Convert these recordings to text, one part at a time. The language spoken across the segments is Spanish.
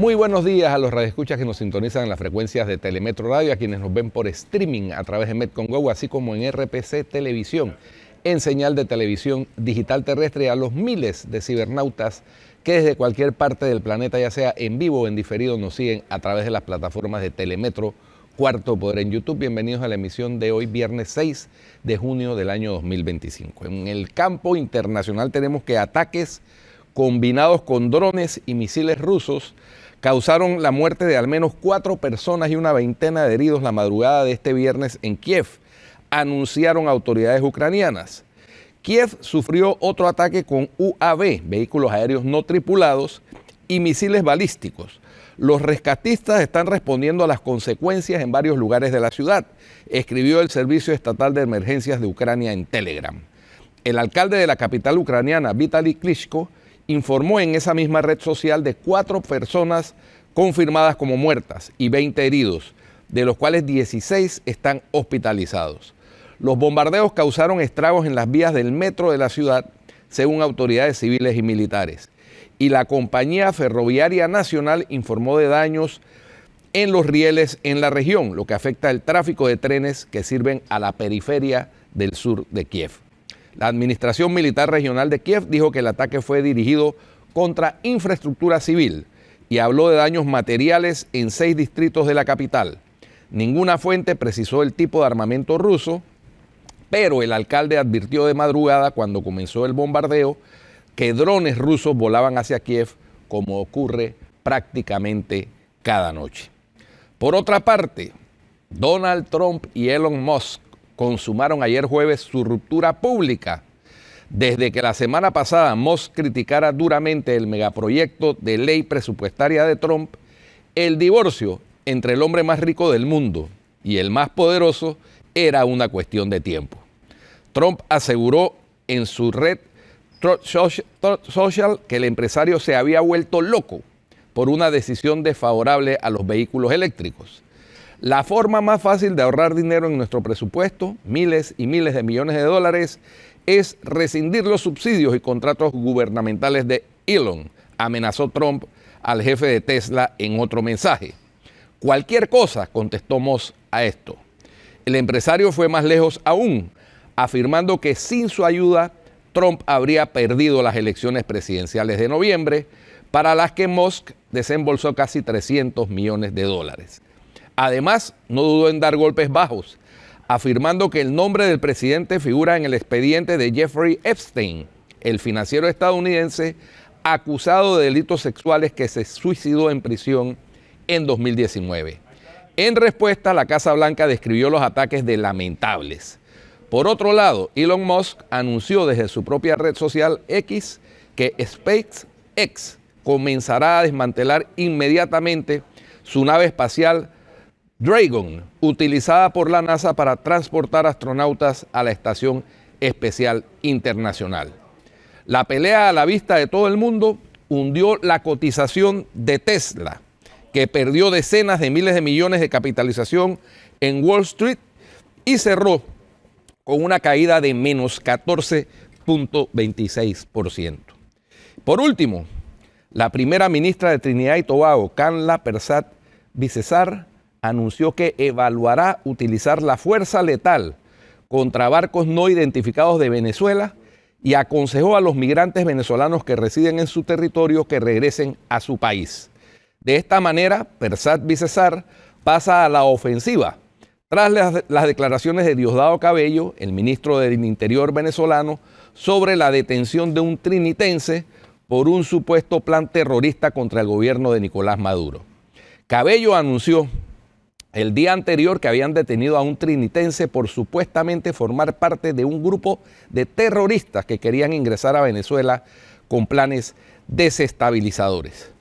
Muy buenos días a los radioescuchas que nos sintonizan en las frecuencias de Telemetro Radio, a quienes nos ven por streaming a través de Metcon Go, así como en RPC Televisión, en señal de televisión digital terrestre, a los miles de cibernautas que desde cualquier parte del planeta, ya sea en vivo o en diferido, nos siguen a través de las plataformas de Telemetro Cuarto Poder en YouTube. Bienvenidos a la emisión de hoy, viernes 6 de junio del año 2025. En el campo internacional tenemos que ataques combinados con drones y misiles rusos causaron la muerte de al menos 4 personas y una veintena de heridos la madrugada de este viernes en Kiev, anunciaron autoridades ucranianas. Kiev sufrió otro ataque con UAV, vehículos aéreos no tripulados, y misiles balísticos. Los rescatistas están respondiendo a las consecuencias en varios lugares de la ciudad, escribió el Servicio Estatal de Emergencias de Ucrania en Telegram. El alcalde de la capital ucraniana, Vitaly Klitschko, informó en esa misma red social de 4 personas confirmadas como muertas y 20 heridos, de los cuales 16 están hospitalizados. Los bombardeos causaron estragos en las vías del metro de la ciudad, según autoridades civiles y militares. Y la Compañía Ferroviaria Nacional informó de daños en los rieles en la región, lo que afecta el tráfico de trenes que sirven a la periferia del sur de Kiev. La Administración Militar Regional de Kiev dijo que el ataque fue dirigido contra infraestructura civil y habló de daños materiales en 6 distritos de la capital. Ninguna fuente precisó el tipo de armamento ruso, pero el alcalde advirtió de madrugada, cuando comenzó el bombardeo, que drones rusos volaban hacia Kiev, como ocurre prácticamente cada noche. Por otra parte, Donald Trump y Elon Musk consumaron ayer jueves su ruptura pública. Desde que la semana pasada Musk criticara duramente el megaproyecto de ley presupuestaria de Trump, el divorcio entre el hombre más rico del mundo y el más poderoso era una cuestión de tiempo. Trump aseguró en su red Truth Social que el empresario se había vuelto loco por una decisión desfavorable a los vehículos eléctricos. La forma más fácil de ahorrar dinero en nuestro presupuesto, miles y miles de millones de dólares, es rescindir los subsidios y contratos gubernamentales de Elon, amenazó Trump al jefe de Tesla en otro mensaje. Cualquier cosa, contestó Musk a esto. El empresario fue más lejos aún, afirmando que sin su ayuda, Trump habría perdido las elecciones presidenciales de noviembre, para las que Musk desembolsó casi 300 millones de dólares. Además, no dudó en dar golpes bajos, afirmando que el nombre del presidente figura en el expediente de Jeffrey Epstein, el financiero estadounidense acusado de delitos sexuales que se suicidó en prisión en 2019. En respuesta, la Casa Blanca describió los ataques de lamentables. Por otro lado, Elon Musk anunció desde su propia red social X que SpaceX comenzará a desmantelar inmediatamente su nave espacial Dragon, utilizada por la NASA para transportar astronautas a la Estación Espacial Internacional. La pelea a la vista de todo el mundo hundió la cotización de Tesla, que perdió decenas de miles de millones de capitalización en Wall Street y cerró con una caída de menos 14.26%. Por último, la primera ministra de Trinidad y Tobago, Kamla Persad Bissessar, anunció que evaluará utilizar la fuerza letal contra barcos no identificados de Venezuela y aconsejó a los migrantes venezolanos que residen en su territorio que regresen a su país. De esta manera, Persad Bissessar pasa a la ofensiva tras las declaraciones de Diosdado Cabello, el ministro del Interior venezolano, sobre la detención de un trinitense por un supuesto plan terrorista contra el gobierno de Nicolás Maduro. Cabello anunció el día anterior que habían detenido a un trinitense por supuestamente formar parte de un grupo de terroristas que querían ingresar a Venezuela con planes desestabilizadores.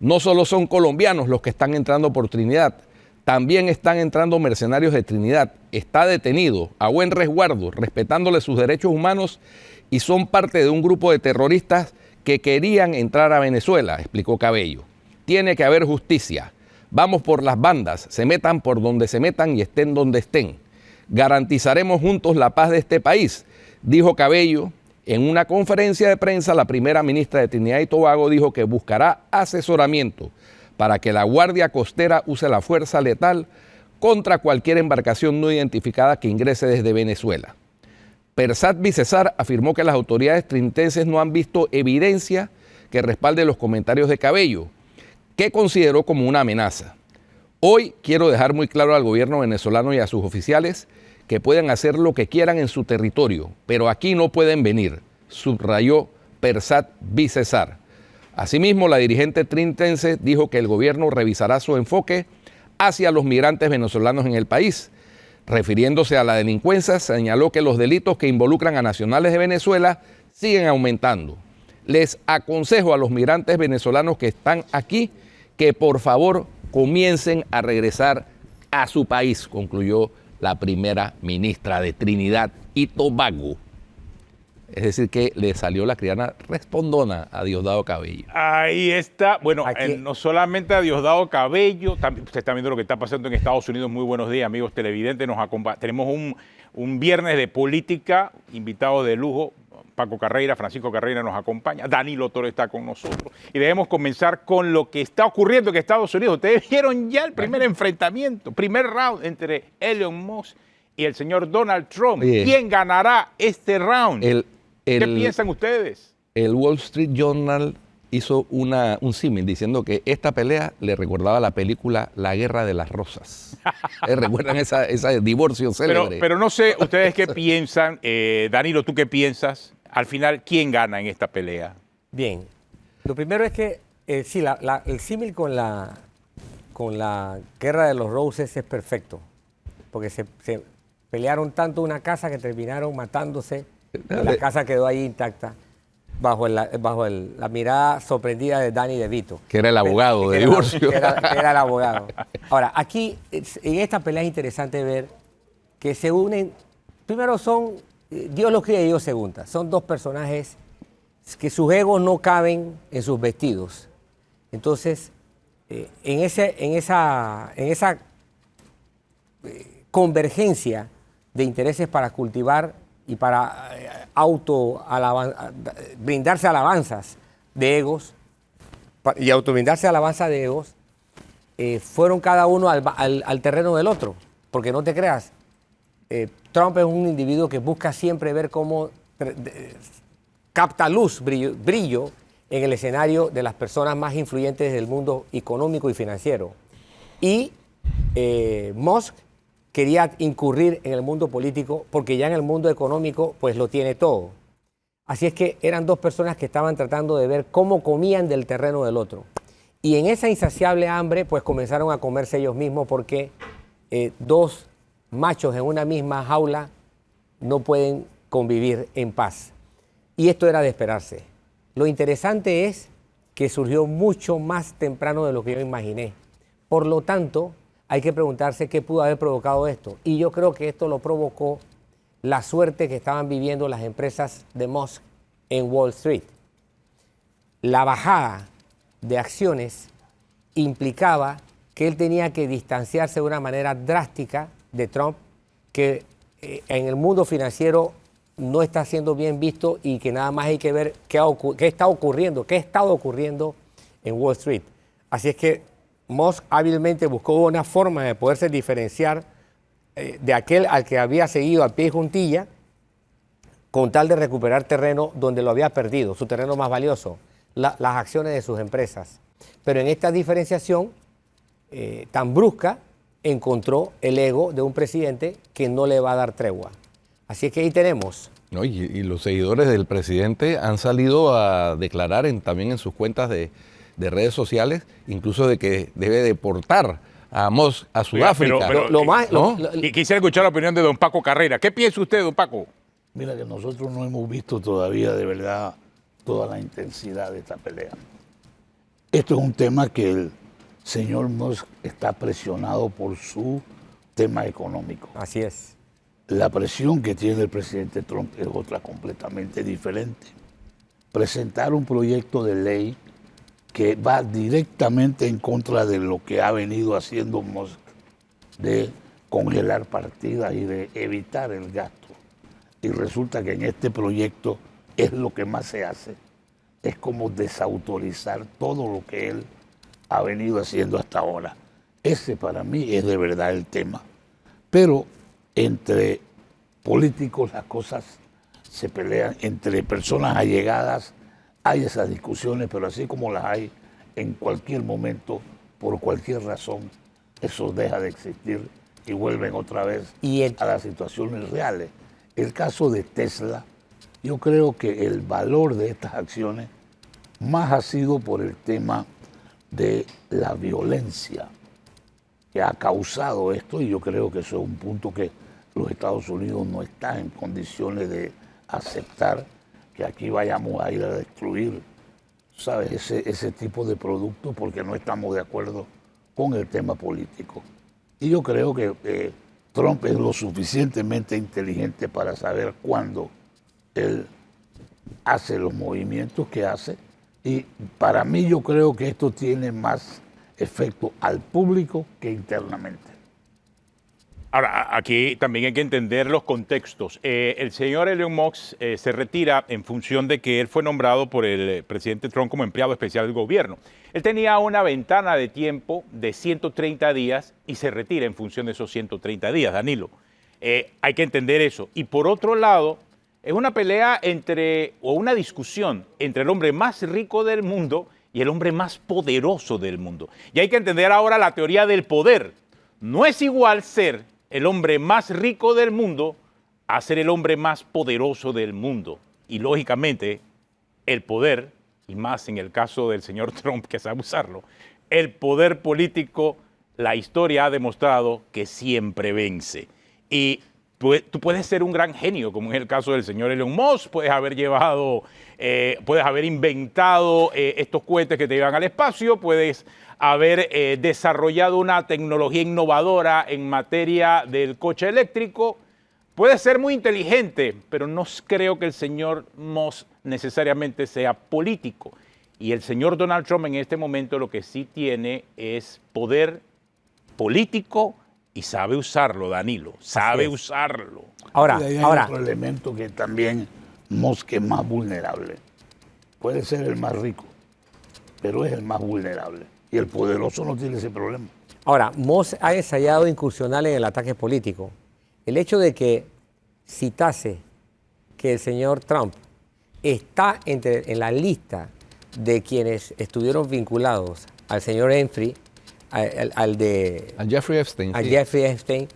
No solo son colombianos los que están entrando por Trinidad, también están entrando mercenarios de Trinidad. Está detenido a buen resguardo, respetándole sus derechos humanos, y son parte de un grupo de terroristas que querían entrar a Venezuela, explicó Cabello. Tiene que haber justicia. Vamos por las bandas, se metan por donde se metan y estén donde estén. Garantizaremos juntos la paz de este país, dijo Cabello. En una conferencia de prensa, la primera ministra de Trinidad y Tobago dijo que buscará asesoramiento para que la Guardia Costera use la fuerza letal contra cualquier embarcación no identificada que ingrese desde Venezuela. Persat Vicesar afirmó que las autoridades trinitenses no han visto evidencia que respalde los comentarios de Cabello, que consideró como una amenaza. Hoy quiero dejar muy claro al gobierno venezolano y a sus oficiales que pueden hacer lo que quieran en su territorio, pero aquí no pueden venir, subrayó Persat Vicesar. Asimismo, la dirigente trinitense dijo que el gobierno revisará su enfoque hacia los migrantes venezolanos en el país. Refiriéndose a la delincuencia, señaló que los delitos que involucran a nacionales de Venezuela siguen aumentando. Les aconsejo a los migrantes venezolanos que están aquí que por favor comiencen a regresar a su país, concluyó la primera ministra de Trinidad y Tobago. Es decir, que le salió la criana respondona a Diosdado Cabello. Ahí está. Bueno, no solamente a Diosdado Cabello, también, usted está viendo lo que está pasando en Estados Unidos. Muy buenos días, amigos televidentes. Tenemos un viernes de política, invitado de lujo. Paco Carreira, Francisco Carreira nos acompaña, Danilo Toro está con nosotros. Y debemos comenzar con lo que está ocurriendo en Estados Unidos. Ustedes vieron ya el primer enfrentamiento, primer round entre Elon Musk y el señor Donald Trump. Oye, ¿quién ganará este round? ¿Qué piensan ustedes? El Wall Street Journal hizo un símil diciendo que esta pelea le recordaba la película La Guerra de las Rosas. ¿Recuerdan ese divorcio célebre? Pero no sé, ¿ustedes qué piensan? Danilo, ¿tú qué piensas? Al final, ¿quién gana en esta pelea? Bien, lo primero es que sí, el símil con la Guerra de los Roses es perfecto, porque se pelearon tanto una casa que terminaron matándose y la casa quedó ahí intacta bajo la mirada sorprendida de Danny DeVito. Que era el abogado de divorcio. Que era el abogado. Ahora, aquí en esta pelea es interesante ver que se unen, primero Dios los cría y Dios se junta. Son dos personajes que sus egos no caben en sus vestidos. Entonces, en esa convergencia de intereses para cultivar y para brindarse alabanzas de egos y autobrindarse alabanza de egos, fueron cada uno al terreno del otro. Porque no te creas, Trump es un individuo que busca siempre ver cómo capta luz, brillo en el escenario de las personas más influyentes del mundo económico y financiero. Y Musk quería incurrir en el mundo político porque ya en el mundo económico pues lo tiene todo. Así es que eran dos personas que estaban tratando de ver cómo comían del terreno del otro. Y en esa insaciable hambre pues comenzaron a comerse ellos mismos porque dos machos en una misma jaula no pueden convivir en paz. Y esto era de esperarse. Lo interesante es que surgió mucho más temprano de lo que yo imaginé. Por lo tanto, hay que preguntarse qué pudo haber provocado esto. Y yo creo que esto lo provocó la suerte que estaban viviendo las empresas de Musk en Wall Street. La bajada de acciones implicaba que él tenía que distanciarse de una manera drástica de Trump, que en el mundo financiero no está siendo bien visto y que nada más hay que ver qué está ocurriendo, qué ha estado ocurriendo en Wall Street. Así es que Musk hábilmente buscó una forma de poderse diferenciar de aquel al que había seguido a pie y juntilla, con tal de recuperar terreno donde lo había perdido, su terreno más valioso, las acciones de sus empresas. Pero en esta diferenciación tan brusca, encontró el ego de un presidente que no le va a dar tregua. Así es que ahí tenemos. No, y los seguidores del presidente han salido a declarar también en sus cuentas de redes sociales, incluso de que debe deportar a Musk a Sudáfrica. Y quisiera escuchar la opinión de don Paco Carreira. ¿Qué piensa usted, don Paco? Mira que nosotros no hemos visto todavía de verdad toda la intensidad de esta pelea. Esto es un tema que el señor Musk está presionado por su tema económico. Así es. La presión que tiene el presidente Trump es otra completamente diferente. Presentar un proyecto de ley que va directamente en contra de lo que ha venido haciendo Musk, de congelar partidas y de evitar el gasto. Y resulta que en este proyecto es lo que más se hace, es como desautorizar todo lo que él ha venido haciendo hasta ahora. Ese para mí es de verdad el tema. Pero entre políticos las cosas se pelean, entre personas allegadas hay esas discusiones, pero así como las hay en cualquier momento, por cualquier razón, eso deja de existir y vuelven otra vez a las situaciones reales. El caso de Tesla, yo creo que el valor de estas acciones más ha sido por el tema de la violencia que ha causado esto, y yo creo que eso es un punto que los Estados Unidos no están en condiciones de aceptar, que aquí vayamos a ir a destruir, ¿sabes?, ese tipo de productos porque no estamos de acuerdo con el tema político. Y yo creo que Trump es lo suficientemente inteligente para saber cuándo él hace los movimientos que hace, y para mí yo creo que esto tiene más efecto al público que internamente. Ahora, aquí también hay que entender los contextos. El señor Elon Musk se retira en función de que él fue nombrado por el presidente Trump como empleado especial del gobierno. Él tenía una ventana de tiempo de 130 días y se retira en función de esos 130 días, Danilo. Hay que entender eso. Y por otro lado, es una pelea o una discusión entre el hombre más rico del mundo y el hombre más poderoso del mundo. Y hay que entender ahora la teoría del poder. No es igual ser el hombre más rico del mundo a ser el hombre más poderoso del mundo. Y lógicamente, el poder, y más en el caso del señor Trump, que sabe usarlo, el poder político, la historia ha demostrado que siempre vence. Y tú puedes ser un gran genio, como en el caso del señor Elon Musk, puedes haber inventado estos cohetes que te llevan al espacio, puedes haber desarrollado una tecnología innovadora en materia del coche eléctrico, puedes ser muy inteligente, pero no creo que el señor Musk necesariamente sea político. Y el señor Donald Trump en este momento lo que sí tiene es poder político y sabe usarlo, Danilo, sabe usarlo. Ahora, hay otro elemento que también Musk es más vulnerable. Puede ser el más rico, pero es el más vulnerable. Y el poderoso no tiene ese problema. Ahora, Musk ha ensayado incursionar en el ataque político. El hecho de que citase que el señor Trump está en la lista de quienes estuvieron vinculados al señor Jeffrey, al Jeffrey Epstein. Al Jeffrey Epstein,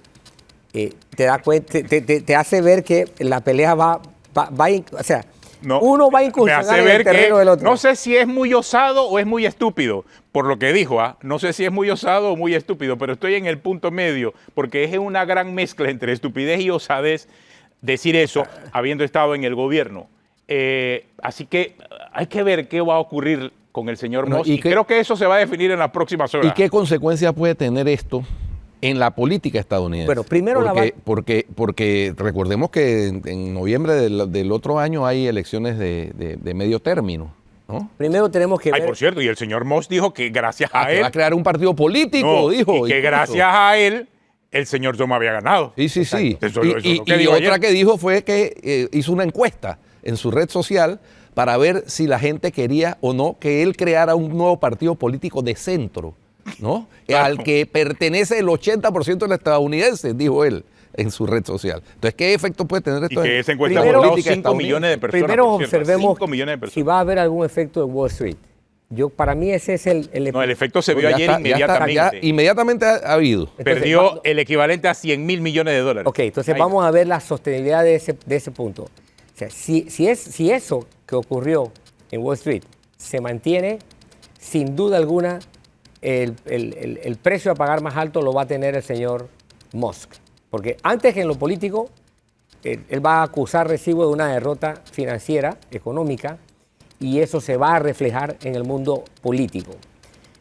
te da cuenta, te hace ver que la pelea o sea, no, uno va a incursionar en el terreno del otro. No sé si es muy osado o es muy estúpido, por lo que dijo. No sé si es muy osado o muy estúpido, pero estoy en el punto medio, porque es una gran mezcla entre estupidez y osadez decir eso, habiendo estado en el gobierno. Así que hay que ver qué va a ocurrir con el señor Musk, y creo que eso se va a definir en las próximas horas. ¿Y qué consecuencias puede tener esto en la política estadounidense? Bueno, primero porque recordemos que en noviembre del otro año hay elecciones de medio término, ¿no? Primero tenemos que ver... por cierto, y el señor Musk dijo que gracias a él... va a crear un partido político, dijo. Y que gracias a él, el señor Trump había ganado. Sí. Y otra que dijo fue que hizo una encuesta en su red social para ver si la gente quería o no que él creara un nuevo partido político de centro, ¿no? Claro. Al que pertenece el 80% de los estadounidenses, dijo él en su red social. Entonces, ¿qué efecto puede tener esto? Y que esa encuesta ha votado 5 millones de personas. Primero observemos si va a haber algún efecto en Wall Street. Para mí ese es el efecto. No, el efecto se vio ayer inmediatamente. Inmediatamente ha habido. Entonces, perdió el equivalente a $100 mil millones de dólares. Ok, entonces vamos a ver la sostenibilidad de ese punto. O sea, si eso que ocurrió en Wall Street se mantiene, sin duda alguna, el precio a pagar más alto lo va a tener el señor Musk. Porque antes que en lo político, él va a acusar recibo de una derrota financiera, económica, y eso se va a reflejar en el mundo político.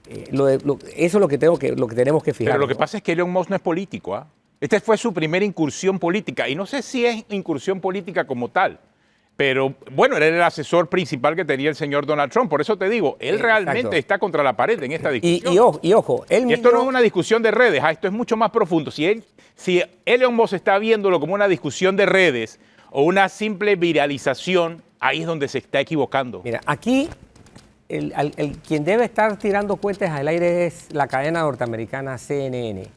Eso es lo que tenemos que fijar. Pero lo que pasa es que Elon Musk no es político. Esta fue su primera incursión política, y no sé si es incursión política como tal. Pero bueno, él era el asesor principal que tenía el señor Donald Trump. Por eso te digo, él realmente está contra la pared en esta discusión. Y ojo, y esto no es una discusión de redes, esto es mucho más profundo. Si Elon Musk está viéndolo como una discusión de redes o una simple viralización, ahí es donde se está equivocando. Mira, aquí quien debe estar tirando cohetes al aire es la cadena norteamericana CNN,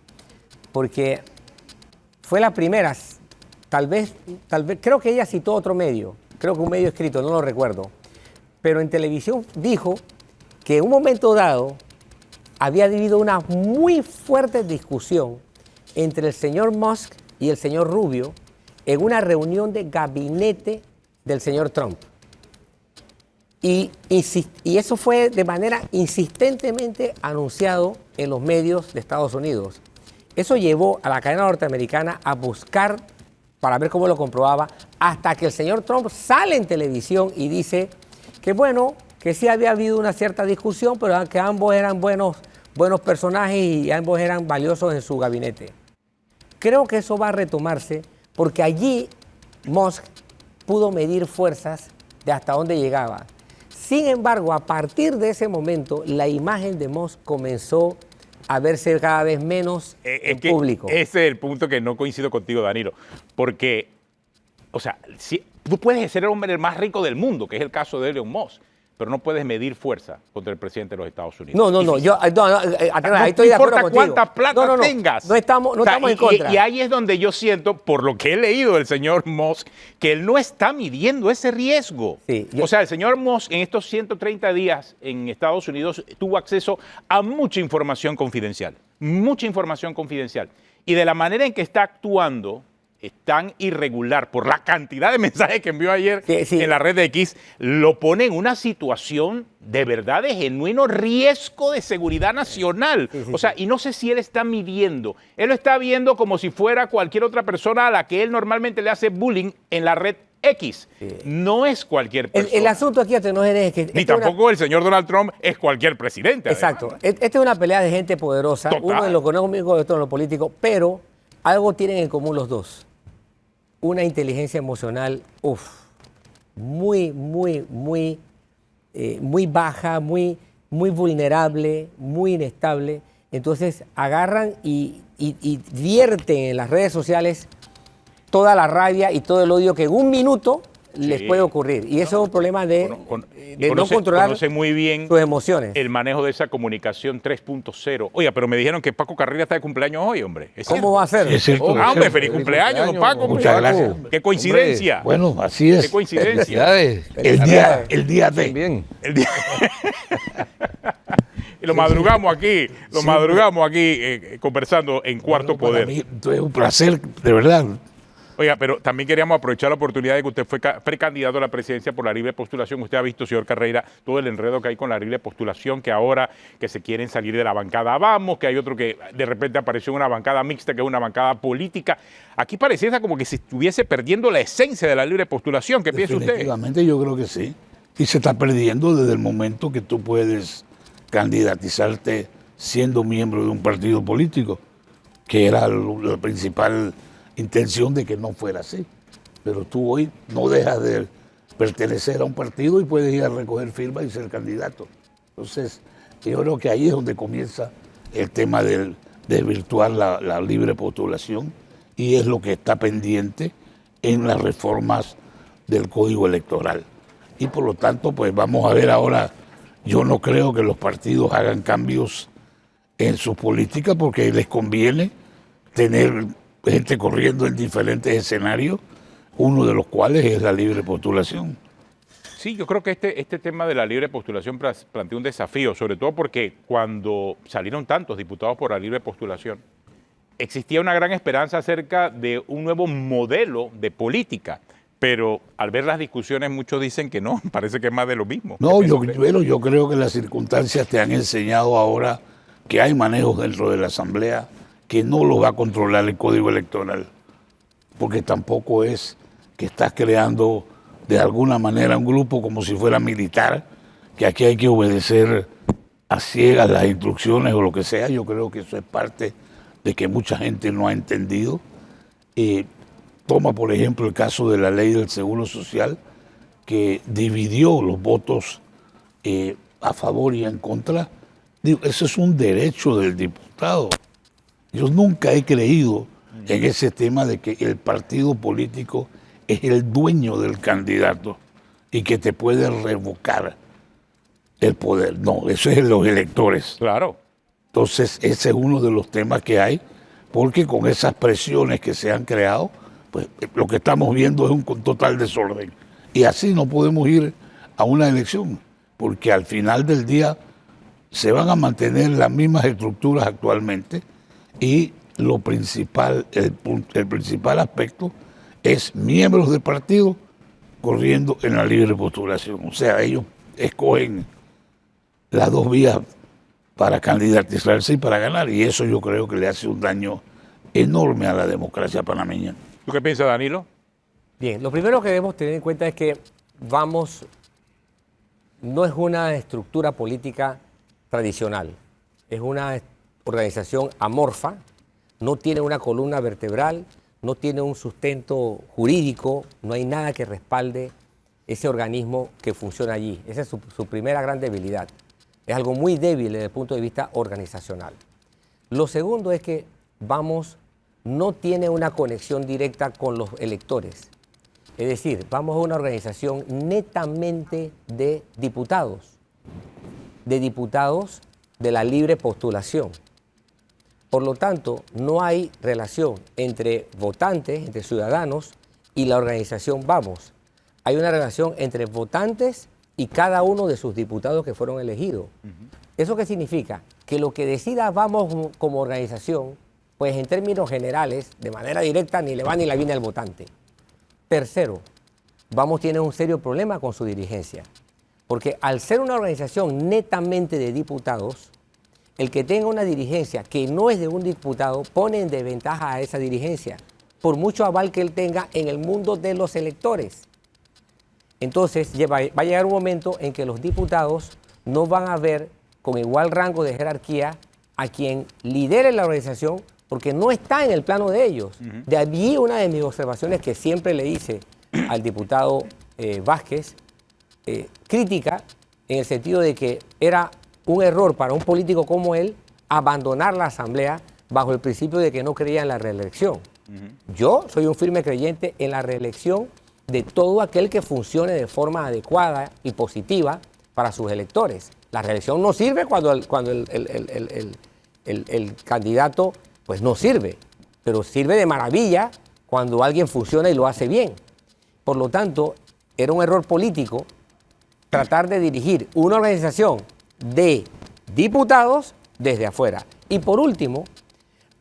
porque fue la primera, tal vez, creo que ella citó otro medio, creo que un medio escrito, no lo recuerdo, pero en televisión dijo que en un momento dado había habido una muy fuerte discusión entre el señor Musk y el señor Rubio en una reunión de gabinete del señor Trump. Y eso fue de manera insistentemente anunciado en los medios de Estados Unidos. Eso llevó a la cadena norteamericana a buscar para ver cómo lo comprobaba, hasta que el señor Trump sale en televisión y dice que bueno, que sí había habido una cierta discusión, pero que ambos eran buenos personajes y ambos eran valiosos en su gabinete. Creo que eso va a retomarse porque allí Musk pudo medir fuerzas de hasta dónde llegaba. Sin embargo, a partir de ese momento, la imagen de Musk comenzó a verse cada vez menos en público. Ese es el punto que no coincido contigo, Danilo. Porque, o sea, si, tú puedes ser el hombre más rico del mundo, que es el caso de Elon Musk, pero no puedes medir fuerza contra el presidente de los Estados Unidos. No, ahí estoy de acuerdo contigo. No importa cuánta plata tengas. No estamos en contra. Y ahí es donde yo siento, por lo que he leído del señor Musk, que él no está midiendo ese riesgo. Sí, o sea, el señor Musk en estos 130 días en Estados Unidos tuvo acceso a mucha información confidencial. Mucha información confidencial. Y de la manera en que está actuando, es tan irregular por la cantidad de mensajes que envió ayer en la red de X, lo pone en una situación de verdad de genuino riesgo de seguridad nacional. O sea, y no sé si él está midiendo. Él lo está viendo como si fuera cualquier otra persona a la que él normalmente le hace bullying en la red X. No es cualquier persona. El asunto aquí, no es que... Ni tampoco el señor Donald Trump es cualquier presidente. Exacto. Esta es una pelea de gente poderosa. Total. Uno en lo económico, otro en lo político, pero algo tienen en común los dos. Una inteligencia emocional, muy baja, muy vulnerable, muy inestable. Entonces agarran y vierten en las redes sociales toda la rabia y todo el odio que en un minuto les puede ocurrir. Y eso es un problema de no controlar muy bien sus emociones. El manejo de esa comunicación 3.0. Oiga, pero me dijeron que Paco Carrera está de cumpleaños hoy, hombre. ¿Cómo va a ser? Es cierto. Hombre, feliz cumpleaños, don Paco. Muchas gracias. Qué coincidencia. Hombre, bueno, así es. Qué coincidencia. El día de. Bien. Y lo madrugamos aquí, conversando en Cuarto Poder. Para mí, es un placer, de verdad. Oiga, pero también queríamos aprovechar la oportunidad de que usted fue precandidato a la presidencia por la libre postulación. Usted ha visto, señor Carreira, todo el enredo que hay con la libre postulación, que ahora que se quieren salir de la bancada Vamos, que hay otro que de repente apareció en una bancada mixta, que es una bancada política. Aquí pareciera como que se estuviese perdiendo la esencia de la libre postulación. ¿Qué piensa usted? Definitivamente yo creo que sí. Y se está perdiendo desde el momento que tú puedes candidatizarte siendo miembro de un partido político, que era la principal intención de que no fuera así. Pero tú hoy no dejas de pertenecer a un partido y puedes ir a recoger firmas y ser candidato. Entonces, yo creo que ahí es donde comienza el tema de desvirtuar la libre postulación, y es lo que está pendiente en las reformas del Código Electoral. Y por lo tanto, pues vamos a ver ahora. Yo no creo que los partidos hagan cambios en sus políticas porque les conviene tener gente corriendo en diferentes escenarios, uno de los cuales es la libre postulación. Sí, yo creo que este tema de la libre postulación plantea un desafío, sobre todo porque cuando salieron tantos diputados por la libre postulación, existía una gran esperanza acerca de un nuevo modelo de política. Pero al ver las discusiones muchos dicen que no, parece que es más de lo mismo. No, yo creo que las circunstancias te han enseñado ahora que hay manejos dentro de la Asamblea que no lo va a controlar el Código Electoral, porque tampoco es que estás creando de alguna manera un grupo como si fuera militar, que aquí hay que obedecer a ciegas las instrucciones o lo que sea. Yo creo que eso es parte de que mucha gente no ha entendido. Toma, por ejemplo, el caso de la ley del Seguro Social, que dividió los votos a favor y en contra. Digo, ese es un derecho del diputado. Yo nunca he creído en ese tema de que el partido político es el dueño del candidato y que te puede revocar el poder. No, eso es en los electores. Claro. Entonces, ese es uno de los temas que hay, porque con esas presiones que se han creado, pues lo que estamos viendo es un total desorden. Y así no podemos ir a una elección, porque al final del día se van a mantener las mismas estructuras actualmente y lo principal, el principal aspecto es miembros del partido corriendo en la libre postulación. O sea, ellos escogen las dos vías para candidatizarse y para ganar, y eso yo creo que le hace un daño enorme a la democracia panameña. ¿Tú qué piensas, Danilo? Bien, lo primero que debemos tener en cuenta es que no es una estructura política tradicional, es una organización amorfa, no tiene una columna vertebral, no tiene un sustento jurídico, no hay nada que respalde ese organismo que funciona allí. Esa es su primera gran debilidad. Es algo muy débil desde el punto de vista organizacional. Lo segundo es que no tiene una conexión directa con los electores. Es decir, vamos a una organización netamente de diputados de la libre postulación. Por lo tanto, no hay relación entre votantes, entre ciudadanos y la organización Vamos. Hay una relación entre votantes y cada uno de sus diputados que fueron elegidos. ¿Eso qué significa? Que lo que decida Vamos como organización, pues en términos generales, de manera directa, ni le va ni le viene al votante. Tercero, Vamos tiene un serio problema con su dirigencia, porque al ser una organización netamente de diputados, el que tenga una dirigencia que no es de un diputado pone en desventaja a esa dirigencia, por mucho aval que él tenga en el mundo de los electores. Entonces va a llegar un momento en que los diputados no van a ver con igual rango de jerarquía a quien lidere la organización, porque no está en el plano de ellos. De allí una de mis observaciones que siempre le hice al diputado Vázquez, crítica en el sentido de que era un error para un político como él abandonar la Asamblea bajo el principio de que no creía en la reelección. Yo soy un firme creyente en la reelección de todo aquel que funcione de forma adecuada y positiva para sus electores. La reelección no sirve cuando el candidato pues no sirve, pero sirve de maravilla cuando alguien funciona y lo hace bien. Por lo tanto, era un error político tratar de dirigir una organización de diputados desde afuera. Y por último,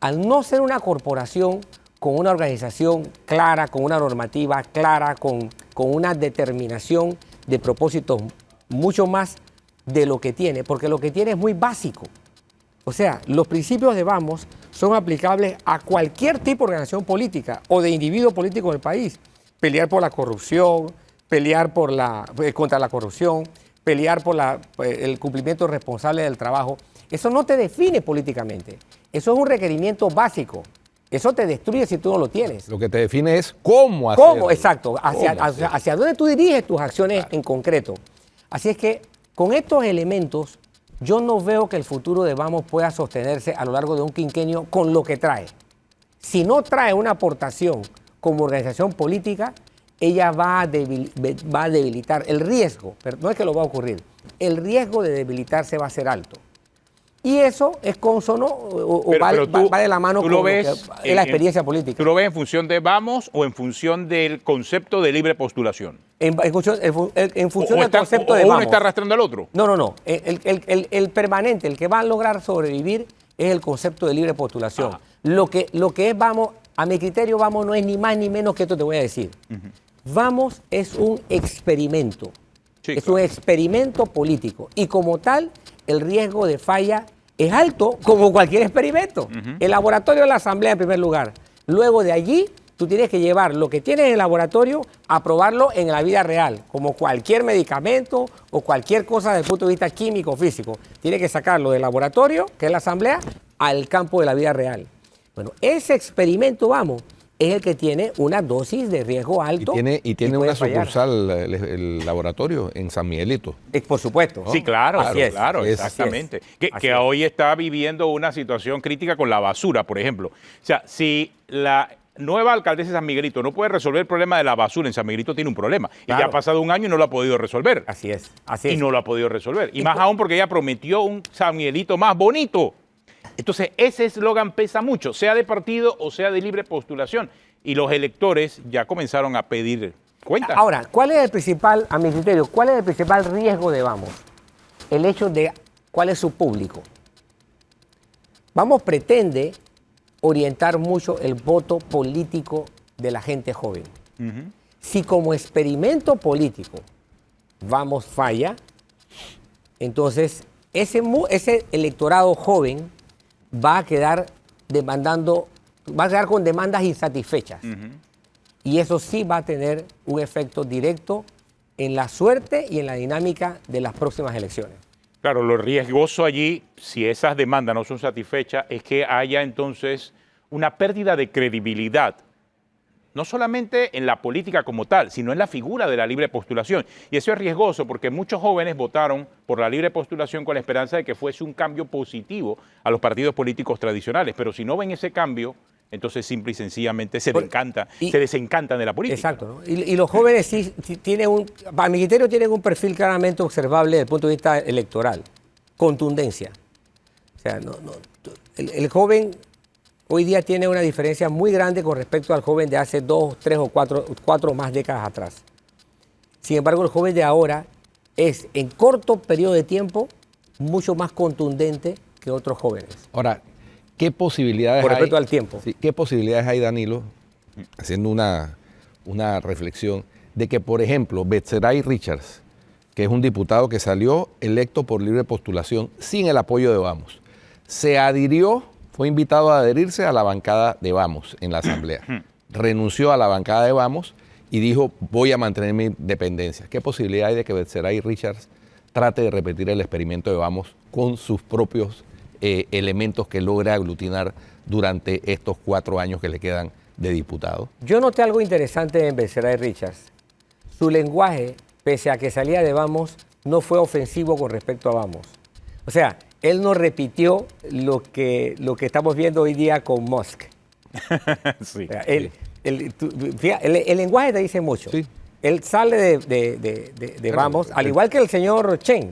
al no ser una corporación con una organización clara, con una normativa clara, con una determinación de propósitos mucho más de lo que tiene, porque lo que tiene es muy básico. O sea, los principios de Vamos son aplicables a cualquier tipo de organización política o de individuo político del país. Pelear por la corrupción, pelear contra la corrupción, pelear por el cumplimiento responsable del trabajo. Eso no te define políticamente. Eso es un requerimiento básico. Eso te destruye si tú no lo tienes. Lo que te define es cómo hacerlo. ¿Cómo? Exacto. Hacia dónde tú diriges tus acciones en concreto. Así es que con estos elementos yo no veo que el futuro de Vamos pueda sostenerse a lo largo de un quinquenio con lo que trae. Si no trae una aportación como organización política, ella va a debilitar. El riesgo, pero no es que lo va a ocurrir, el riesgo de debilitarse va a ser alto. Y eso es consono va de la mano con lo que es la experiencia política. ¿Tú lo ves en función de Vamos o en función del concepto de libre postulación? En función del concepto de Vamos. ¿Uno está arrastrando al otro? No. El permanente, el que va a lograr sobrevivir es el concepto de libre postulación. Lo que es Vamos, a mi criterio, Vamos no es ni más ni menos que esto te voy a decir. Vamos es un experimento. Sí, es un experimento político. Y como tal, el riesgo de falla es alto, como cualquier experimento. El laboratorio es la asamblea en primer lugar. Luego de allí, tú tienes que llevar lo que tienes en el laboratorio a probarlo en la vida real, como cualquier medicamento o cualquier cosa desde el punto de vista químico o físico. Tienes que sacarlo del laboratorio, que es la asamblea, al campo de la vida real. Bueno, ese experimento, Vamos, es el que tiene una dosis de riesgo alto. Y tiene una sucursal, el laboratorio, en San Miguelito. Por supuesto. ¿No? Sí, claro, exactamente. Que hoy está viviendo una situación crítica con la basura, por ejemplo. O sea, si nueva alcaldesa de San Miguelito no puede resolver el problema de la basura, en San Miguelito tiene un problema. Claro. Y ya ha pasado un año y no lo ha podido resolver. Así es. Y no lo ha podido resolver. Y más aún porque ella prometió un San Miguelito más bonito. Entonces, ese eslogan pesa mucho, sea de partido o sea de libre postulación. Y los electores ya comenzaron a pedir cuentas. Ahora, ¿cuál es el principal, a mi criterio, cuál es el principal riesgo de Vamos? El hecho de cuál es su público. Vamos pretende orientar mucho el voto político de la gente joven. Si como experimento político Vamos falla, entonces ese electorado joven va a quedar con demandas insatisfechas. Y eso sí va a tener un efecto directo en la suerte y en la dinámica de las próximas elecciones. Claro, lo riesgoso allí, si esas demandas no son satisfechas, es que haya entonces una pérdida de credibilidad, no solamente en la política como tal, sino en la figura de la libre postulación. Y eso es riesgoso porque muchos jóvenes votaron por la libre postulación con la esperanza de que fuese un cambio positivo a los partidos políticos tradicionales, pero si no ven ese cambio, entonces simple y sencillamente se desencantan de la política. Exacto, ¿no? Y los jóvenes sí tienen a mi criterio tienen un perfil claramente observable desde el punto de vista electoral, contundencia. O sea, el joven hoy día tiene una diferencia muy grande con respecto al joven de hace 2, 3 o 4 más décadas atrás. Sin embargo, el joven de ahora es en corto periodo de tiempo mucho más contundente que otros jóvenes. Ahora, ¿qué posibilidades Con respecto hay? al tiempo. Sí, ¿qué posibilidades hay, Danilo, haciendo una reflexión, de que, por ejemplo, Betseray Richards, que es un diputado que salió electo por libre postulación sin el apoyo de Vamos, fue invitado a adherirse a la bancada de Vamos en la Asamblea, renunció a la bancada de Vamos y dijo, voy a mantener mi dependencia? ¿Qué posibilidad hay de que Betseray Richards trate de repetir el experimento de Vamos con sus propios elementos que logra aglutinar durante estos 4 años que le quedan de diputado? Yo noté algo interesante en Betseray Richards. Su lenguaje, pese a que salía de Vamos, no fue ofensivo con respecto a Vamos. O sea, él no repitió lo que estamos viendo hoy día con Musk. Sí. O sea, el lenguaje te dice mucho. Sí. Él sale de Vamos, al igual que el señor Chen,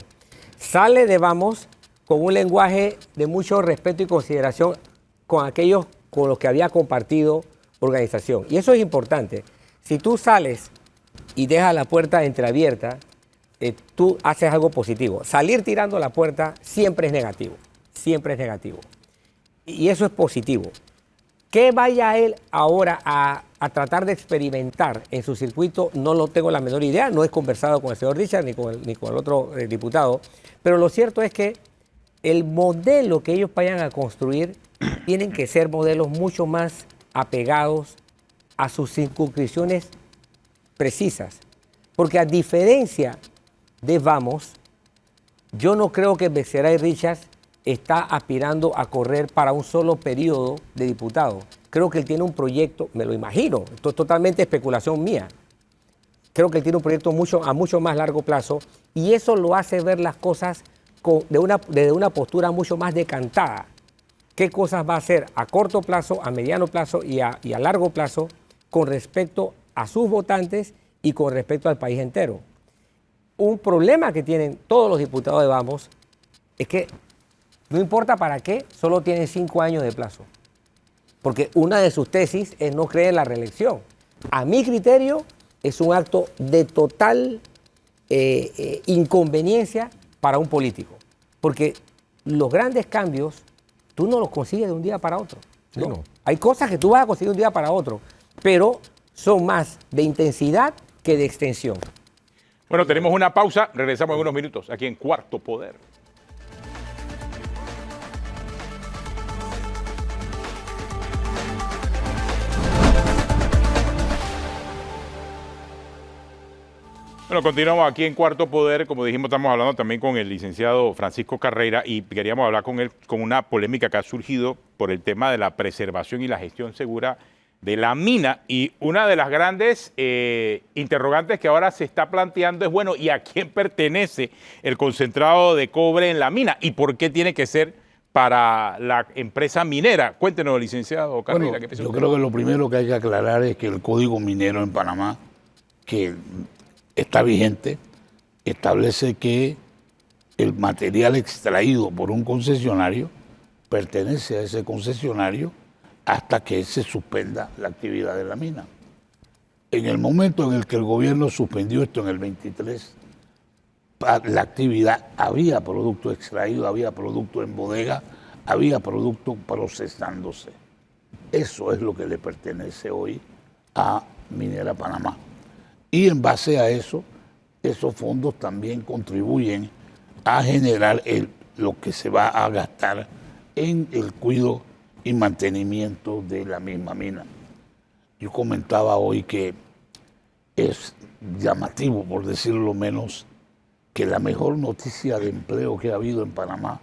sale de Vamos con un lenguaje de mucho respeto y consideración con aquellos con los que había compartido organización. Y eso es importante. Si tú sales y dejas la puerta entreabierta, tú haces algo positivo. Salir tirando la puerta siempre es negativo. Siempre es negativo. Y eso es positivo. Que vaya él ahora a tratar de experimentar en su circuito, no lo tengo la menor idea. No he conversado con el señor Richard ni con el otro diputado. Pero lo cierto es que el modelo que ellos vayan a construir tienen que ser modelos mucho más apegados a sus circunscripciones precisas. Porque a diferencia de Vamos, yo no creo que Betseray Richards está aspirando a correr para un solo periodo de diputado. Creo que él tiene un proyecto, me lo imagino, esto es totalmente especulación mía. Creo que él tiene un proyecto a mucho más largo plazo y eso lo hace ver las cosas desde una postura mucho más decantada. ¿Qué cosas va a hacer a corto plazo, a mediano plazo y a largo plazo con respecto a sus votantes y con respecto al país entero? Un problema que tienen todos los diputados de Vamos es que no importa para qué, solo tienen 5 años de plazo. Porque una de sus tesis es no creer en la reelección. A mi criterio, es un acto de total inconveniencia para un político. Porque los grandes cambios, tú no los consigues de un día para otro. Sí, no. Hay cosas que tú vas a conseguir de un día para otro, pero son más de intensidad que de extensión. Bueno, tenemos una pausa, regresamos en unos minutos aquí en Cuarto Poder. Bueno, continuamos aquí en Cuarto Poder. Como dijimos, estamos hablando también con el licenciado Francisco Carreira y queríamos hablar con él con una polémica que ha surgido por el tema de la preservación y la gestión segura de la mina. Y una de las grandes interrogantes que ahora se está planteando es, bueno, ¿y a quién pertenece el concentrado de cobre en la mina? ¿Y por qué tiene que ser para la empresa minera. Cuéntenos, licenciado Carrera. Bueno, yo creo que lo primero que hay que aclarar es que el Código Minero en Panamá, que está vigente, establece que el material extraído por un concesionario pertenece a ese concesionario hasta que se suspenda la actividad de la mina. En el momento en el que el gobierno suspendió esto en el 23, la actividad, había producto extraído, había producto en bodega, había producto procesándose. Eso es lo que le pertenece hoy a Minera Panamá. Y en base a eso, esos fondos también contribuyen a generar lo que se va a gastar en el cuidado y mantenimiento de la misma mina. Yo comentaba hoy que es llamativo, por decirlo menos, que la mejor noticia de empleo que ha habido en Panamá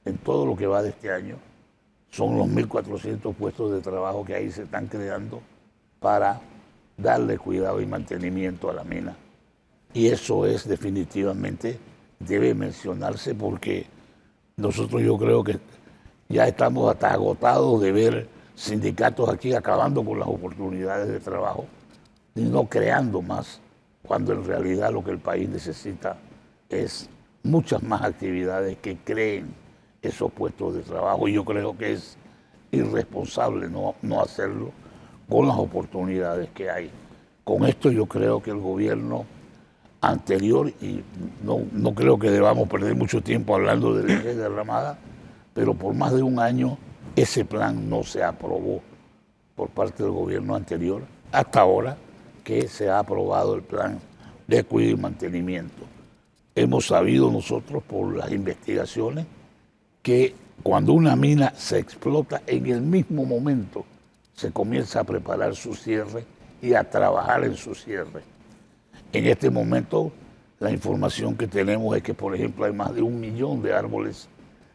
en todo lo que va de este año son los 1.400 puestos de trabajo que ahí se están creando para darle cuidado y mantenimiento a la mina. Y eso es definitivamente, debe mencionarse porque nosotros yo creo que ya estamos hasta agotados de ver sindicatos aquí acabando con las oportunidades de trabajo y no creando más, cuando en realidad lo que el país necesita es muchas más actividades que creen esos puestos de trabajo. Y yo creo que es irresponsable no hacerlo con las oportunidades que hay. Con esto yo creo que el gobierno anterior, y no creo que debamos perder mucho tiempo hablando de leche derramada, pero por más de un año ese plan no se aprobó por parte del gobierno anterior, hasta ahora que se ha aprobado el plan de cuidado y mantenimiento. Hemos sabido nosotros por las investigaciones que cuando una mina se explota, en el mismo momento se comienza a preparar su cierre y a trabajar en su cierre. En este momento la información que tenemos es que, por ejemplo, hay más de 1 millón de árboles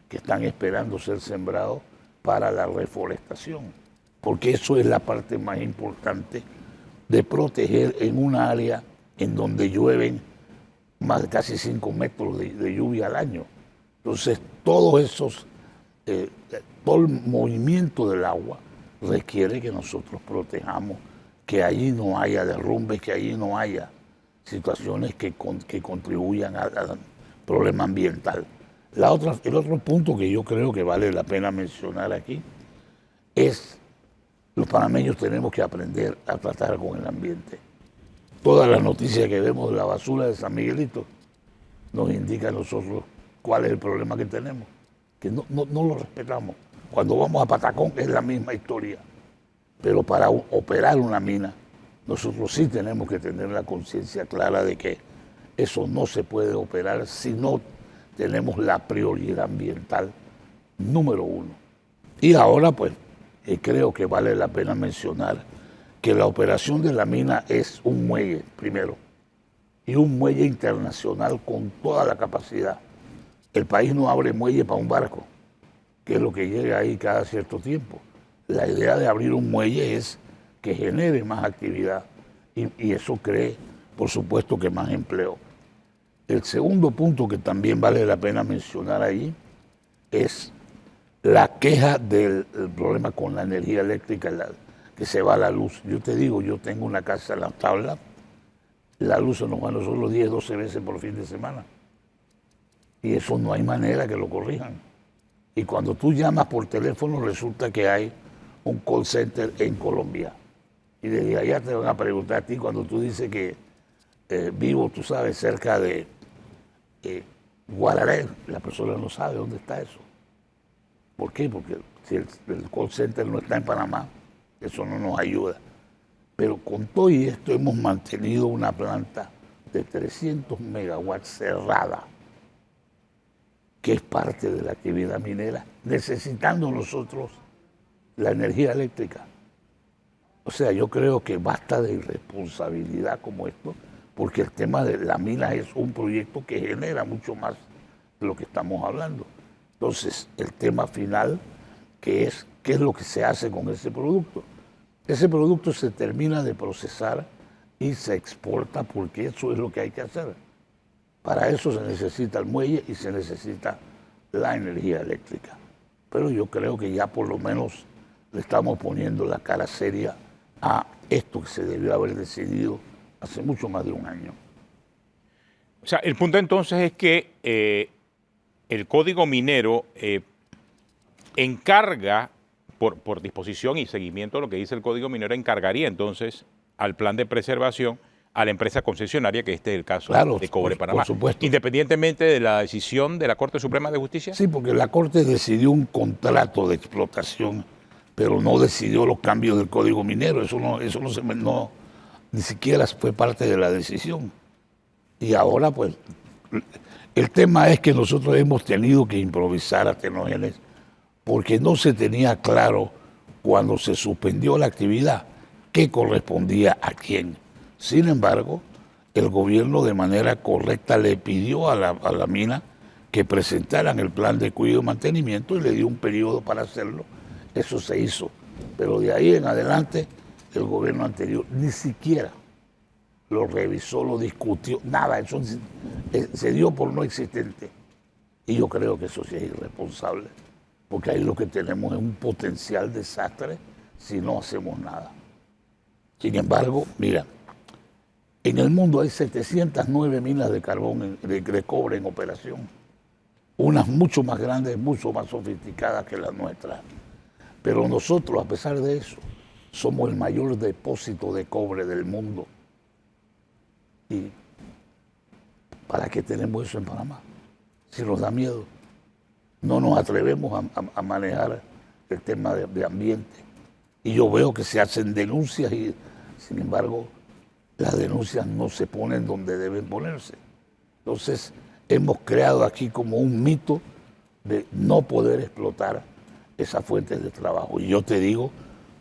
que están esperando ser sembrados para la reforestación, porque eso es la parte más importante de proteger en un área en donde llueven más de casi 5 metros de lluvia al año. Entonces, todo el movimiento del agua requiere que nosotros protejamos, que allí no haya derrumbes, que allí no haya situaciones que contribuyan al problema ambiental. El otro punto que yo creo que vale la pena mencionar aquí es los panameños tenemos que aprender a tratar con el ambiente. Todas las noticias que vemos de la basura de San Miguelito nos indica a nosotros cuál es el problema que tenemos, que no lo respetamos. Cuando vamos a Patacón es la misma historia, pero para operar una mina nosotros sí tenemos que tener la conciencia clara de que eso no se puede operar si no tenemos la prioridad ambiental número 1. Y ahora pues creo que vale la pena mencionar que la operación de la mina es un muelle primero y un muelle internacional con toda la capacidad. El país no abre muelle para un barco, que es lo que llega ahí cada cierto tiempo. La idea de abrir un muelle es que genere más actividad y eso cree, por supuesto, que más empleo. El segundo punto que también vale la pena mencionar ahí es la queja del problema con la energía eléctrica, que se va la luz. Yo te digo, yo tengo una casa en la tabla, la luz se nos va a nosotros 10, 12 veces por fin de semana. Y eso no hay manera que lo corrijan. Y cuando tú llamas por teléfono resulta que hay un call center en Colombia. Y desde allá te van a preguntar a ti cuando tú dices que vivo, tú sabes, cerca de Guararé, la persona no sabe dónde está eso. ¿Por qué? Porque si el call center no está en Panamá, eso no nos ayuda. Pero con todo y esto hemos mantenido una planta de 300 megawatts cerrada, que es parte de la actividad minera, necesitando nosotros la energía eléctrica. O sea, yo creo que basta de irresponsabilidad como esto, porque el tema de la mina es un proyecto que genera mucho más de lo que estamos hablando. Entonces, el tema final, que es qué es lo que se hace con ese producto. Ese producto se termina de procesar y se exporta porque eso es lo que hay que hacer. Para eso se necesita el muelle y se necesita la energía eléctrica. pero yo creo que ya por lo menos le estamos poniendo la cara seria a esto que se debió haber decidido hace mucho más de un año. O sea, el punto entonces es que el Código Minero encarga, por disposición y seguimiento de lo que dice el Código Minero, encargaría entonces al plan de preservación a la empresa concesionaria, que este es el caso de Cobre Panamá. Por supuesto. Independientemente de la decisión de la Corte Suprema de Justicia. Sí, porque la Corte decidió un contrato de explotación, pero no decidió los cambios del Código Minero. Eso ni siquiera fue parte de la decisión. Y ahora, pues, el tema es que nosotros hemos tenido que improvisar a Tenógenes porque no se tenía claro cuando se suspendió la actividad qué correspondía a quién. Sin embargo, el gobierno de manera correcta le pidió a la mina que presentaran el plan de cuidado y mantenimiento y le dio un periodo para hacerlo. Eso se hizo. Pero de ahí en adelante, el gobierno anterior ni siquiera lo revisó, lo discutió, nada. Eso se dio por no existente. Y yo creo que eso sí es irresponsable, porque ahí lo que tenemos es un potencial desastre si no hacemos nada. Sin embargo, mira, en el mundo hay 709 minas de carbón, de cobre en operación. Unas mucho más grandes, mucho más sofisticadas que las nuestras. Pero nosotros, a pesar de eso, somos el mayor depósito de cobre del mundo. ¿Y para qué tenemos eso en Panamá? Si nos da miedo. No nos atrevemos a manejar el tema de ambiente. Y yo veo que se hacen denuncias y, sin embargo, las denuncias no se ponen donde deben ponerse. Entonces, hemos creado aquí como un mito de no poder explotar esas fuentes de trabajo. Y yo te digo,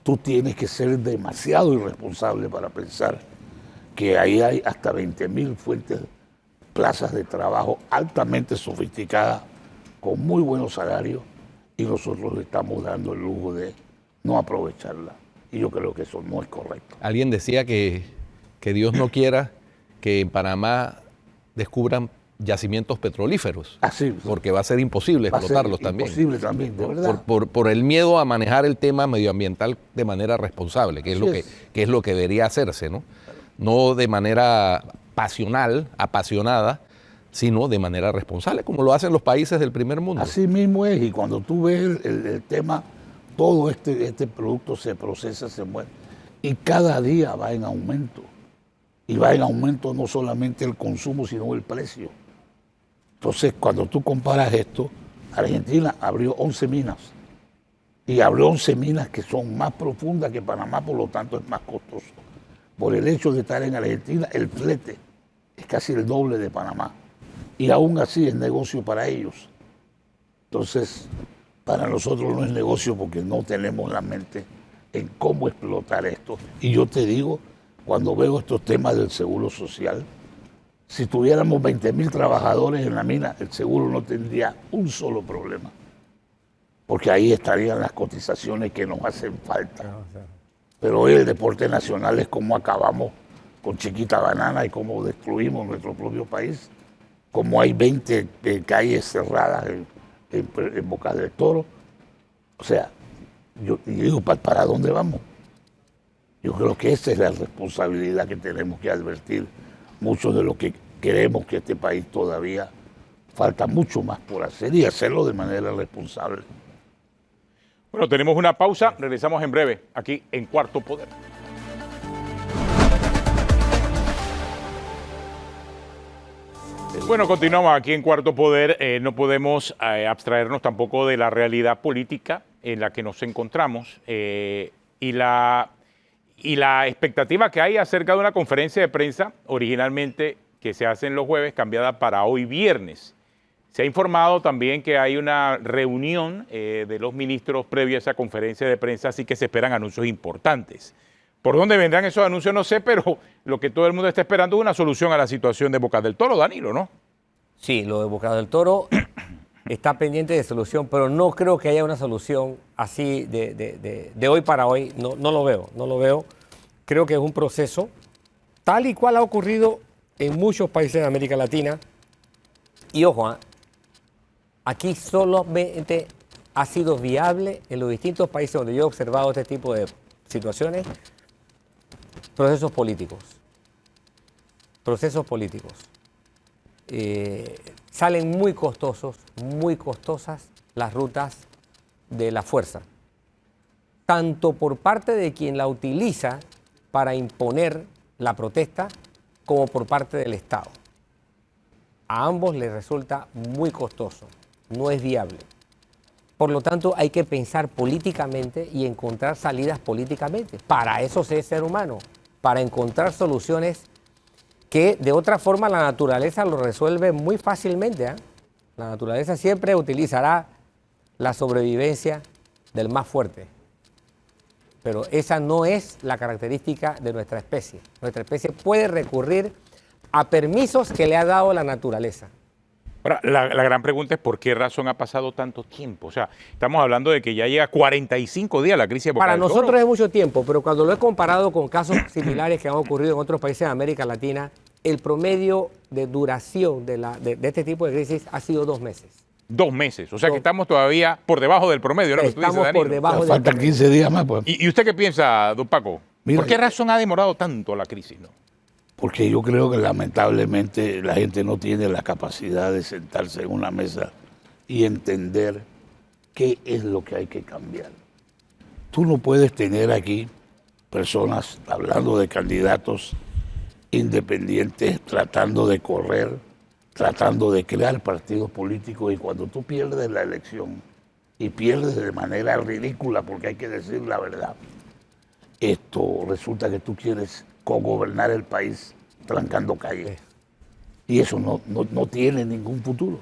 tú tienes que ser demasiado irresponsable para pensar que ahí hay hasta 20.000 plazas de trabajo altamente sofisticadas, con muy buenos salarios, y nosotros le estamos dando el lujo de no aprovecharla. Y yo creo que eso no es correcto. Alguien decía que Dios no quiera que en Panamá descubran yacimientos petrolíferos, porque va a ser imposible explotarlos también. Imposible también, de verdad. Por el miedo a manejar el tema medioambiental de manera responsable, que es lo que debería hacerse, ¿no? No de manera pasional, apasionada, sino de manera responsable, como lo hacen los países del primer mundo. Así mismo es, y cuando tú ves el tema, todo este producto se procesa, se mueve, y cada día va en aumento. Y va en aumento no solamente el consumo, sino el precio. Entonces, cuando tú comparas esto, Argentina abrió 11 minas. Y abrió 11 minas que son más profundas que Panamá, por lo tanto es más costoso. Por el hecho de estar en Argentina, el flete es casi el doble de Panamá. Y aún así es negocio para ellos. Entonces, para nosotros no es negocio porque no tenemos la mente en cómo explotar esto. Y yo te digo, cuando veo estos temas del seguro social, si tuviéramos 20.000 trabajadores en la mina, el seguro no tendría un solo problema. Porque ahí estarían las cotizaciones que nos hacen falta. Pero hoy el deporte nacional es cómo acabamos con Chiquita Banana y cómo destruimos nuestro propio país. Como hay 20 calles cerradas en Boca del Toro. O sea, yo digo, ¿para dónde vamos? Yo creo que esa es la responsabilidad que tenemos que advertir. Muchos de los que queremos que este país todavía falta mucho más por hacer y hacerlo de manera responsable. Bueno, tenemos una pausa, regresamos en breve aquí en Cuarto Poder. Bueno, continuamos aquí en Cuarto Poder. No podemos abstraernos tampoco de la realidad política en la que nos encontramos y la expectativa que hay acerca de una conferencia de prensa originalmente que se hace en los jueves, cambiada para hoy viernes. Se ha informado también que hay una reunión de los ministros previa a esa conferencia de prensa, así que se esperan anuncios importantes. ¿Por dónde vendrán esos anuncios? No sé, pero lo que todo el mundo está esperando es una solución a la situación de Boca del Toro, Danilo, ¿no? Sí, lo de Boca del Toro está pendiente de solución, pero no creo que haya una solución así de hoy para hoy. No lo veo. Creo que es un proceso tal y cual ha ocurrido en muchos países de América Latina. Y ojo, aquí solamente ha sido viable en los distintos países donde yo he observado este tipo de situaciones, procesos políticos. Procesos políticos. Salen muy costosas las rutas de la fuerza, tanto por parte de quien la utiliza para imponer la protesta, como por parte del Estado. A ambos les resulta muy costoso, no es viable. Por lo tanto, hay que pensar políticamente y encontrar salidas políticamente. Para eso es ser humano, para encontrar soluciones que de otra forma la naturaleza lo resuelve muy fácilmente, ¿eh? La naturaleza siempre utilizará la sobrevivencia del más fuerte. Pero esa no es la característica de nuestra especie. Nuestra especie puede recurrir a permisos que le ha dado la naturaleza. Ahora, la gran pregunta es ¿por qué razón ha pasado tanto tiempo? O sea, estamos hablando de que ya llega 45 días la crisis de Boca Para del Toro. nosotros es mucho tiempo, pero cuando lo he comparado con casos similares que han ocurrido en otros países de América Latina, el promedio de duración de este tipo de crisis ha sido 2 meses. 2 meses, o sea que estamos todavía por debajo del promedio, ¿no? Estamos por debajo del Faltan 15 días más, pues. ¿Y usted qué piensa, don Paco? Mira, ¿Por qué razón ha demorado tanto la crisis, no? Porque yo creo que lamentablemente la gente no tiene la capacidad de sentarse en una mesa y entender qué es lo que hay que cambiar. Tú no puedes tener aquí personas hablando de candidatos independientes, tratando de correr, tratando de crear partidos políticos, y cuando tú pierdes la elección y pierdes de manera ridícula, porque hay que decir la verdad, esto resulta que tú quieres cogobernar el país trancando calles. Y eso no tiene ningún futuro.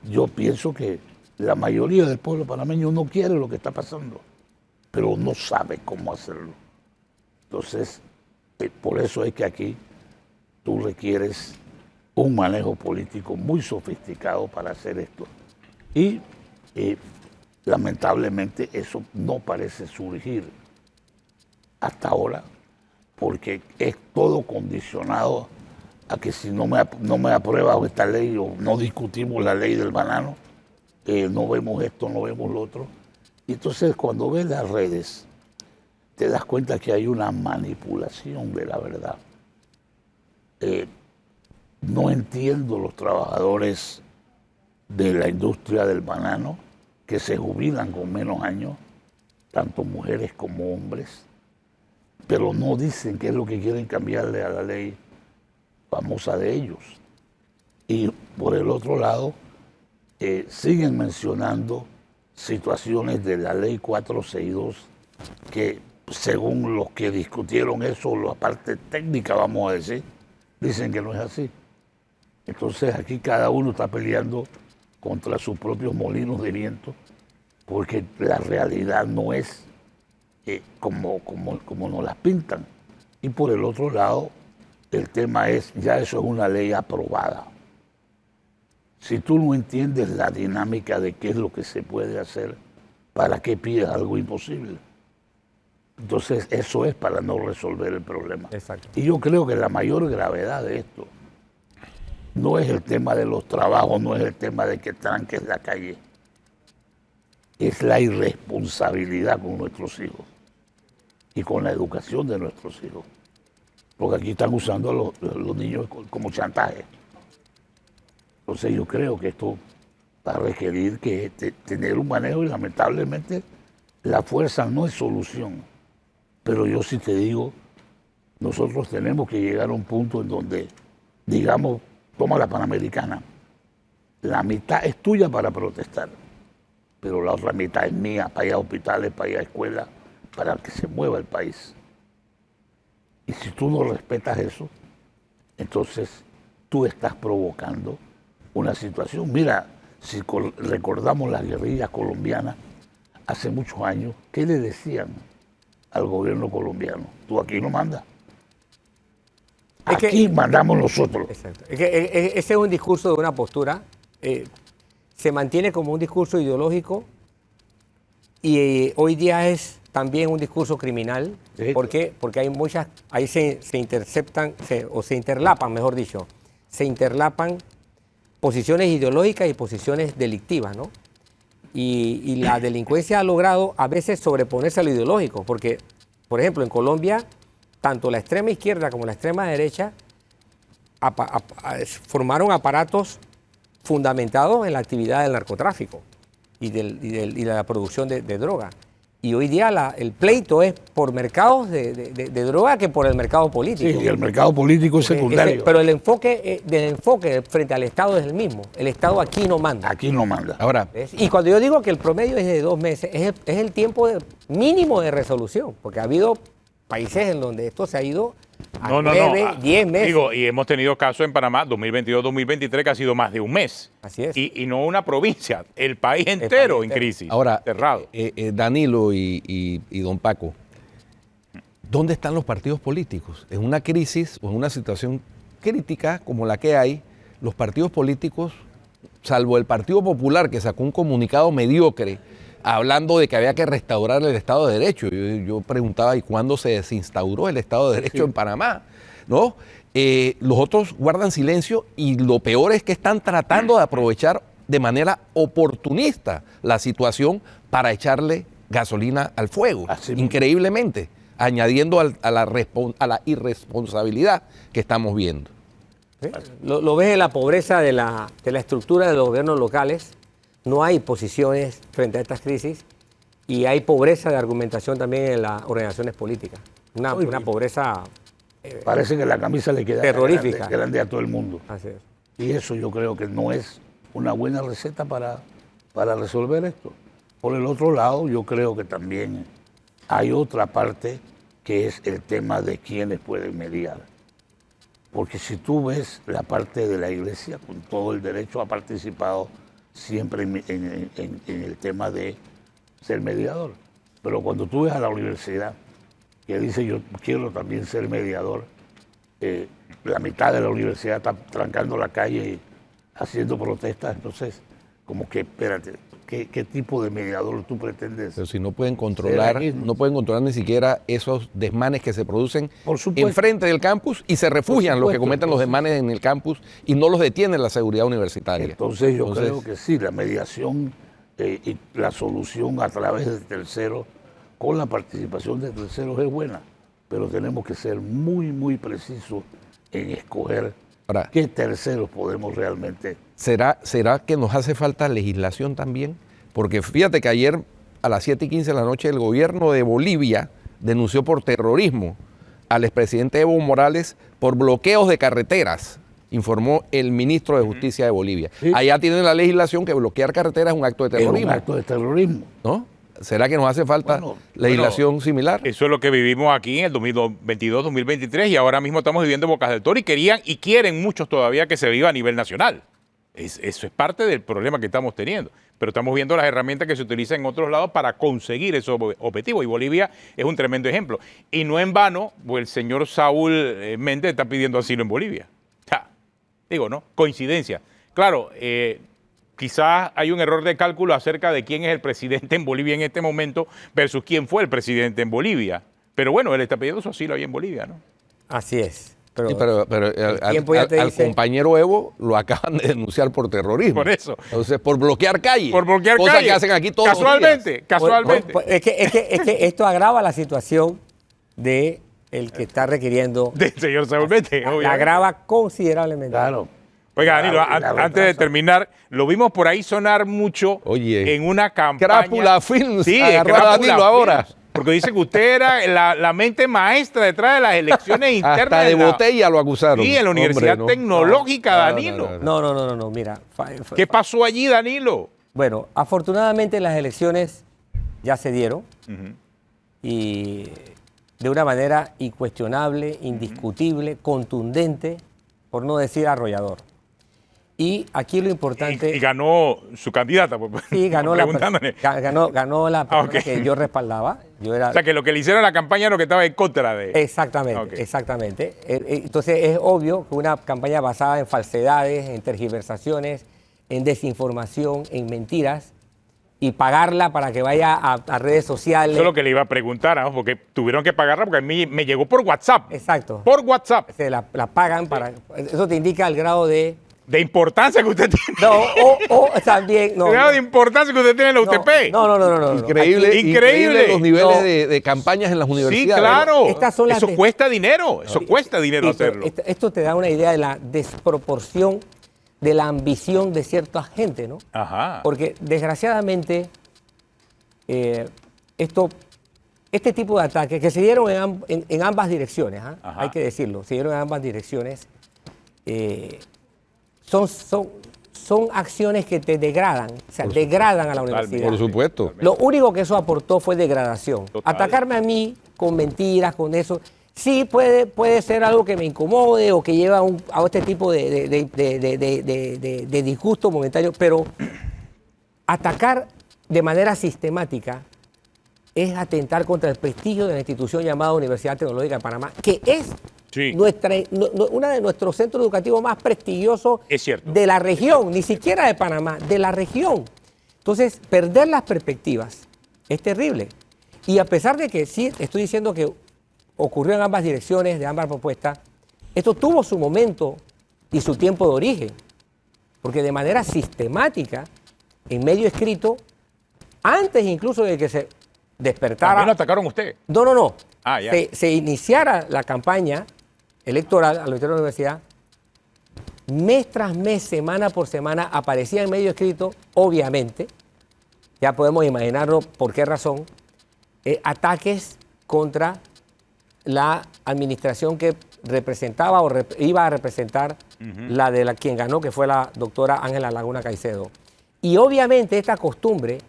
Yo pienso que la mayoría del pueblo panameño no quiere lo que está pasando, pero no sabe cómo hacerlo. Entonces, por eso es que aquí tú requieres un manejo político muy sofisticado para hacer esto. Y lamentablemente eso no parece surgir hasta ahora, porque es todo condicionado a que si no me apruebas esta ley o no discutimos la ley del banano, no vemos esto, no vemos lo otro. Y entonces cuando ves las redes, te das cuenta que hay una manipulación de la verdad. No entiendo los trabajadores de la industria del banano que se jubilan con menos años, tanto mujeres como hombres, pero no dicen qué es lo que quieren cambiarle a la ley famosa de ellos. Y por el otro lado, siguen mencionando situaciones de la ley 462 que, según los que discutieron eso, la parte técnica, vamos a decir, dicen que no es así. Entonces aquí cada uno está peleando contra sus propios molinos de viento, porque la realidad no es como nos las pintan. Y por el otro lado, el tema es, ya eso es una ley aprobada. Si tú no entiendes la dinámica de qué es lo que se puede hacer, ¿para qué pides algo imposible? Entonces eso es para no resolver el problema. Exacto. Y yo creo que la mayor gravedad de esto no es el tema de los trabajos, no es el tema de que tranques la calle, es la irresponsabilidad con nuestros hijos y con la educación de nuestros hijos. Porque aquí están usando a los niños como chantaje. Entonces yo creo que esto va a requerir que tener un manejo, y lamentablemente la fuerza no es solución. Pero yo sí te digo, nosotros tenemos que llegar a un punto en donde, digamos, toma la Panamericana, la mitad es tuya para protestar, pero la otra mitad es mía, para ir a hospitales, para ir a escuelas, para que se mueva el país. Y si tú no respetas eso, entonces tú estás provocando una situación. Mira, si recordamos las guerrillas colombianas hace muchos años, ¿qué le decían al gobierno colombiano? Tú aquí no mandas. Aquí mandamos nosotros. Exacto. Ese es un discurso de una postura. Se mantiene como un discurso ideológico y hoy día es también un discurso criminal. Sí. ¿Por qué? Porque hay muchas, ahí se interceptan, se interlapan, mejor dicho, se interlapan posiciones ideológicas y posiciones delictivas, ¿no? Y la delincuencia ha logrado a veces sobreponerse a lo ideológico, porque, por ejemplo, en Colombia, tanto la extrema izquierda como la extrema derecha formaron aparatos fundamentados en la actividad del narcotráfico y de la producción de droga. Y hoy día el pleito es por mercados de droga que por el mercado político. Sí, y el mercado político es secundario. Pero el enfoque frente al Estado es el mismo. El Estado aquí no manda. Aquí no manda. Ahora, ¿Ves? Y cuando yo digo que el promedio es de 2 meses, es el tiempo mínimo de resolución, porque ha habido países en donde esto se ha ido a 9, 10 meses. Digo, y hemos tenido casos en Panamá, 2022-2023, que ha sido más de un mes. Así es. Y no una provincia, el país entero en crisis. ahora cerrado. Danilo y don Paco, ¿dónde están los partidos políticos? En una crisis o en una situación crítica como la que hay, los partidos políticos, salvo el Partido Popular, que sacó un comunicado mediocre hablando de que había que restaurar el Estado de Derecho. Yo preguntaba, ¿y cuándo se desinstauró el Estado de Derecho en Panamá? ¿No? Los otros guardan silencio y lo peor es que están tratando de aprovechar de manera oportunista la situación para echarle gasolina al fuego, increíblemente, añadiendo a la irresponsabilidad que estamos viendo. ¿Sí? Lo ves en la pobreza de la estructura de los gobiernos locales. No hay posiciones frente a estas crisis y hay pobreza de argumentación también en las organizaciones políticas. Una pobreza parece que la camisa le queda terrorífica. grande a todo el mundo. Así es. Y eso yo creo que no es una buena receta para resolver esto. Por el otro lado, yo creo que también hay otra parte que es el tema de quiénes pueden mediar. Porque si tú ves la parte de la iglesia, con todo el derecho, ha participado siempre en el tema de ser mediador. Pero cuando tú ves a la universidad, que dice yo quiero también ser mediador, la mitad de la universidad está trancando la calle y haciendo protestas, entonces, como que, espérate, ¿qué tipo de mediador tú pretendes? Pero si no pueden controlar, no pueden controlar ni siquiera esos desmanes que se producen enfrente del campus y se refugian los que cometen los desmanes en el campus y no los detiene la seguridad universitaria. Entonces yo creo que sí, la mediación y la solución a través de terceros, con la participación de terceros es buena, pero tenemos que ser muy, muy precisos en escoger qué terceros podemos realmente. ¿Será que nos hace falta legislación también? Porque fíjate que ayer a las 7:15 de la noche el gobierno de Bolivia denunció por terrorismo al expresidente Evo Morales por bloqueos de carreteras, informó el ministro de Justicia de Bolivia. Sí. Allá tienen la legislación que bloquear carreteras es un acto de terrorismo. Es un acto de terrorismo. ¿No? ¿Será que nos hace falta legislación similar? Eso es lo que vivimos aquí en el 2022-2023 y ahora mismo estamos viviendo en Bocas del Toro y quieren muchos todavía que se viva a nivel nacional. Eso es parte del problema que estamos teniendo. Pero estamos viendo las herramientas que se utilizan en otros lados para conseguir esos objetivos. Y Bolivia es un tremendo ejemplo. Y no en vano, pues el señor Saúl Méndez está pidiendo asilo en Bolivia. Digo, ¿no? Coincidencia. Claro, quizás hay un error de cálculo acerca de quién es el presidente en Bolivia en este momento versus quién fue el presidente en Bolivia. Pero bueno, él está pidiendo su asilo ahí en Bolivia, ¿no? Así es. Pero al compañero Evo lo acaban de denunciar por terrorismo. Por eso. Entonces, por bloquear calles. Por bloquear cosas calles. Que hacen aquí todos casualmente, los días. Casualmente. Es que esto agrava la situación de el que está requiriendo. Del señor Saúl Méndez. La agrava considerablemente. Claro. Oiga, Danilo, antes de terminar, lo vimos por ahí sonar mucho en una campaña. Crápula Films, sí, agarró a Danilo ahora. Porque dice que usted era la mente maestra detrás de las elecciones internas. Hasta de botella lo acusaron. Sí, en la Universidad Tecnológica, Danilo. No, mira. ¿Qué pasó allí, Danilo? Bueno, afortunadamente las elecciones ya se dieron y de una manera incuestionable, indiscutible, contundente, por no decir arrollador. Y aquí lo importante... Y ganó su candidata. Sí, ganó la persona que yo respaldaba. O sea, que lo que le hicieron a la campaña era lo que estaba en contra de... Exactamente, exactamente. Entonces es obvio que una campaña basada en falsedades, en tergiversaciones, en desinformación, en mentiras, y pagarla para que vaya a redes sociales. Eso es lo que le iba a preguntar, ¿no? Porque tuvieron que pagarla porque a mí me llegó por WhatsApp. Exacto. Por WhatsApp. La pagan para... Eso te indica el grado de De importancia que usted tiene. No, o también. No, Cuidado de importancia que usted tiene en la UTP. No. Increíble, Aquí- increíble los niveles No. de campañas en las Sí, universidades. claro. Estas son las Eso de- cuesta dinero. Eso cuesta dinero Sí, pero hacerlo. esto te da una idea de la desproporción de la ambición de cierta gente, ¿no? Ajá. Porque desgraciadamente este tipo de ataques que se dieron en ambas direcciones, ¿ah? Ajá. Hay que decirlo, se dieron en ambas direcciones, son acciones que te degradan, o sea, degradan a la universidad. Por supuesto. Lo único que eso aportó fue degradación. Total. Atacarme a mí con mentiras, con eso, sí puede ser algo que me incomode o que lleva a este tipo de disgusto momentáneo, pero atacar de manera sistemática es atentar contra el prestigio de la institución llamada Universidad Tecnológica de Panamá, que es Sí. una de nuestros centros educativos más prestigiosos Es cierto. de la región, ni siquiera de Panamá, de la región. Entonces, perder las perspectivas es terrible. Y a pesar de que sí estoy diciendo que ocurrió en ambas direcciones, de ambas propuestas, esto tuvo su momento y su tiempo de origen, porque de manera sistemática, en medio escrito, antes incluso de que se despertara... También lo atacaron a usted. No. Ah, ya. Se iniciara la campaña electoral a lo interior de la universidad, mes tras mes, semana por semana, aparecía en medio escrito, obviamente, ya podemos imaginarnos por qué razón, ataques contra la administración que representaba o iba a representar la de quien ganó, que fue la doctora Ángela Laguna Caicedo. Y obviamente esta costumbre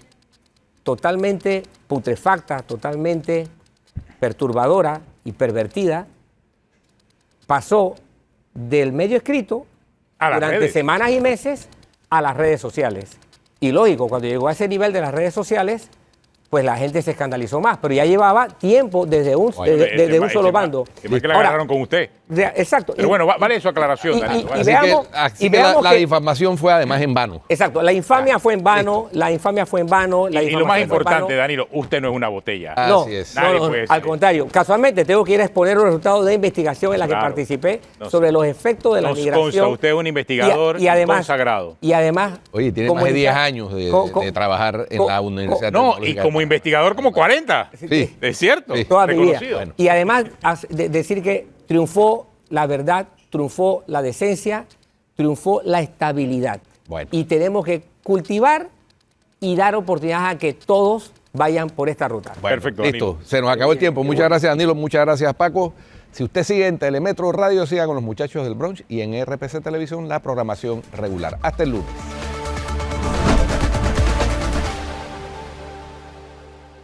totalmente putrefacta, totalmente perturbadora y pervertida, pasó del medio escrito A las durante redes. semanas y meses a las redes sociales. Y lógico, cuando llegó a ese nivel de las redes sociales, pues la gente se escandalizó más, pero ya llevaba tiempo desde un solo bando. Que la Ahora, agarraron con usted. Exacto. Pero bueno, vale su aclaración, Danilo. y Así veamos- que, así y que veamos la que- difamación fue además en vano. Exacto, la infamia fue en vano, la infamia fue en vano. La Y lo más difamación fue en vano. importante, Danilo, usted no es una botella. No, Así es. Nadie no, puede al salir. contrario. Casualmente tengo que ir a exponer los resultados de investigación en la que Claro. participé Nos- sobre los efectos de la nos migración. consta, usted es un investigador consagrado. Y además... Oye, tiene más de 10 años de trabajar en la Universidad No, y Tecnológica. como investigador como 40. Sí. Es cierto. Sí. toda mi vida. Reconocido. Bueno. Y además decir que triunfó la verdad, triunfó la decencia, triunfó la estabilidad. Bueno. Y tenemos que cultivar y dar oportunidades a que todos vayan por esta ruta. Bueno, Perfecto, listo. Danilo. Se nos acabó el tiempo. Muchas gracias, Danilo. Muchas gracias, Paco. Si usted sigue en Telemetro Radio, siga con los muchachos del brunch y en RPC Televisión la programación regular. Hasta el lunes.